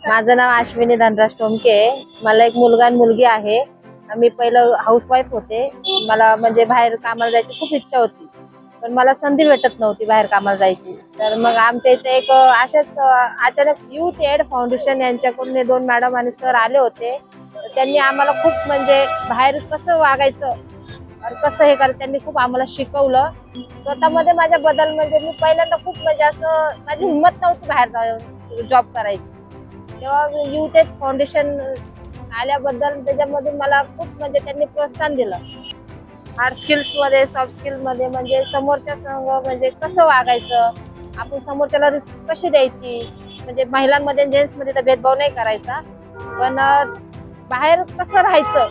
माझं नाव अश्विनी धनराज टोमके आहे. मला एक मुलगा आणि मुलगी आहे. मी पहिलं हाऊसवाईफ होते. मला म्हणजे बाहेर कामाला जायची खूप इच्छा होती, पण मला संधी भेटत नव्हती बाहेर कामाला जायची. तर मग आमच्या इथे एक अशाच अचानक युथ एड फाउंडेशन यांच्याकडून 2 मॅडम आणि सर आले होते. त्यांनी आम्हाला खूप म्हणजे बाहेर कसं वागायचं आणि कसं हे करायचं त्यांनी खूप आम्हाला शिकवलं. स्वतःमध्ये माझ्या बदल म्हणजे मी पहिल्यांदा खूप म्हणजे असं माझी हिंमत नव्हती बाहेर जाऊन जॉब करायची. तेव्हा युथ एड फाउंडेशन आल्याबद्दल त्याच्यामधून मला खूप म्हणजे त्यांनी प्रोत्साहन दिलं. हार्ड स्किल्स मध्ये, सॉफ्ट स्किल मध्ये म्हणजे समोरच्या संग म्हणजे कसं वागायचं, आपण समोरच्याला रिस्पेक्ट कशी द्यायची, म्हणजे महिलांमध्ये जेंट्समध्ये तर भेदभाव नाही करायचा, पण बाहेर कसं राहायचं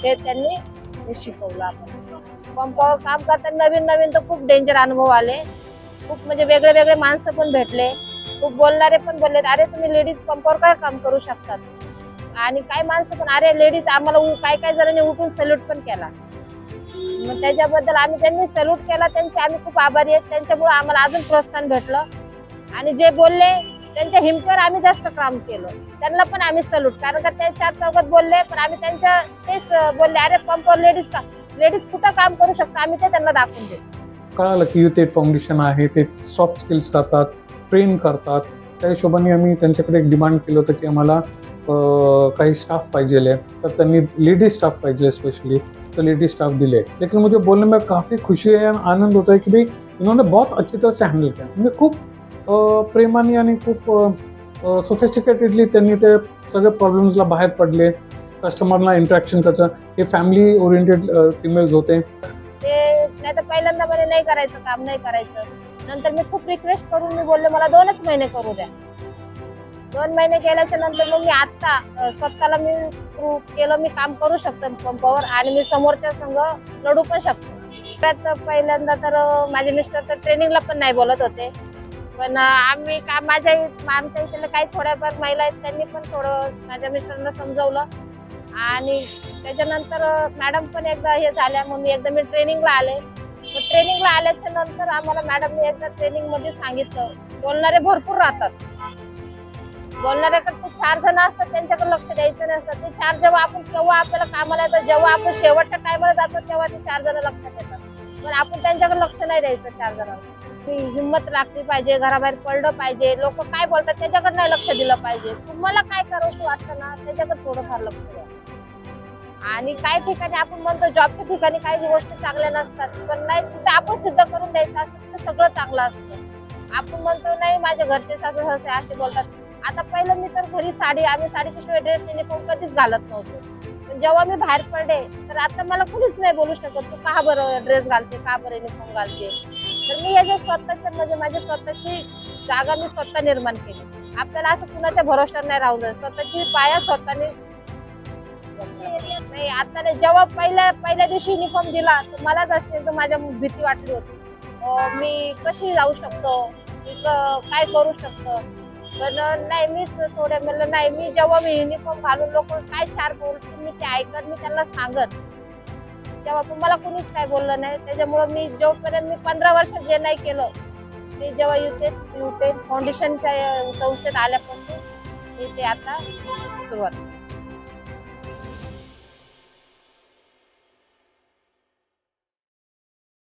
हे त्यांनी शिकवलं. आपण पंपावर काम करताना नवीन नवीन तर खूप डेंजर अनुभव आले. खूप म्हणजे वेगळे वेगळे माणसं पण भेटले, खूप बोलणारे पण बोलले, अरे तुम्ही लेडीज पंपावर काय काम करू शकतात. आणि काही माणसं पण अरे लेडीज आम्हाला काही जणांनी उठून सल्यूट पण केला. मग त्याच्याबद्दल आम्ही त्यांनी सल्यूट केला, त्यांचे आम्ही खूप आभारी आहेत. त्यांच्यामुळे आम्हाला अजून प्रोत्साहन भेटलं. आणि जे बोलले त्यांच्या हिमतीवर आम्ही जास्त काम केलं. त्यांना पण आम्ही सल्यूट, कारण का ते 4 चौघात बोलले, पण आम्ही त्यांच्या तेच बोलले, अरे पंपावर लेडीज कुठं काम करू शकतात, आम्ही ते त्यांना दाखवून देतो. कळालं की युथ एड फाउंडेशन आहे ते सॉफ्ट स्किल्स करतात, ट्रेन करतात. त्या हिशोबाने आम्ही त्यांच्याकडे एक डिमांड केलं होतं की आम्हाला काही स्टाफ पाहिजे है, तर त्यांनी लेडीज स्टाफ पाहिजे स्पेशली, तो लेडीज स्टाफ दिले. लेकिन मुझे बोलने में काफ़ी खुशी है, आनंद होता है कि भाई इन्होंने बहुत अच्छी तरह से हँडल किया. म्हणजे खूप प्रेमाने आणि खूप सोफिस्टिकेटेडली त्यांनी ते सगळे प्रॉब्लेम्सला बाहेर पडले. कस्टमरला इंटरॅक्शन करायचं, हे फॅमिली ओरिएंटेड फिमेल्स होते. ते नाही तर पहिल्यांदा मला नाही करायचं, काम नाही करायचं. नंतर मी खूप रिक्वेस्ट करून मी बोलले मला 2च महिने करू द्या. 2 महिने केल्याच्या नंतर मग मी आता स्वतःला मी प्रूव्ह केलं, मी काम करू शकतो पंपावर आणि मी समोरच्या संग लढू पण शकतो. त्यात पहिल्यांदा तर माझे मिस्टर तर ट्रेनिंगला पण नाही बोलत होते, पण आम्ही आमच्या इथे काही थोड्याफार महिला आहेत, त्यांनी पण थोडं माझ्या मिस्टरांना समजवलं. आणि त्याच्यानंतर मॅडम पण एकदा हे झाल्या, मग मी ट्रेनिंगला आले. मग ट्रेनिंगला आल्याच्या नंतर आम्हाला मॅडमने एकदा ट्रेनिंगमध्ये सांगितलं, बोलणारे भरपूर राहतात. बोलणाऱ्याकडे 4 जण असतात, त्यांच्याकडे लक्ष द्यायचं नसतं. ते 4 जेव्हा आपण केव्हा आपल्याला कामाला येतं, जेव्हा आपण शेवटच्या टायमाला जातो तेव्हा ते 4 जण लक्षात येतात, पण आपण त्यांच्याकडे लक्ष नाही द्यायचं. 4 जणांना हिंमत राखली पाहिजे, घराबाहेर पडलं पाहिजे. लोक काय बोलतात त्याच्याकडे नाही लक्ष दिलं पाहिजे. तुम्हाला काय करावंसं वाटतं ना त्याच्याकडे थोडंफार लक्ष द्या. आणि काही ठिकाणी आपण म्हणतो जॉबच्या ठिकाणी काही गोष्टी चांगल्या नसतात, पण नाही, तिथे आपण सिद्ध करून द्यायचं असतं, तिथे सगळं चांगलं असतं. आपण म्हणतो नाही माझ्या घरचे सासू सासरे असे बोलतात. आता पहिलं मी तर घरी आम्ही साडीच्या शिवाय ड्रेस युनिफॉर्म कधीच घालत नव्हतो, पण जेव्हा मी बाहेर पडले तर आता मला कुणीच नाही बोलू शकत तू का बरं ड्रेस घालते, का बरं युनिफॉर्म घालते. तर मी याच्या स्वतःच्या म्हणजे माझी स्वतःची जागा मी स्वतः निर्माण केली. आपल्याला असं कुणाच्या भरोश्यावर नाही राहू द्यायचं, स्वतःची पाया स्वतःने नाही. आता नाही, जेव्हा पहिल्या दिवशी युनिफॉर्म दिला तर मलाच अशी एकदम माझ्या भीती वाटली होती, मी कशी जाऊ शकतो, मी काय करू शकतो. पण नाही, मीच थोड्या म्हणलं नाही, मी जेव्हा मी युनिफॉर्म घालून लोक काय 4 बोलतील मी ते ऐकत, मी त्यांना सांगत. तेव्हा पण मला कुणीच काय बोललं नाही. त्याच्यामुळं मी जोपर्यंत मी 15 वर्षात जे नाही केलं ते जेव्हा युथ एड फाउंडेशनच्या संस्थेत आल्यापासून मी ते आता सुरुवात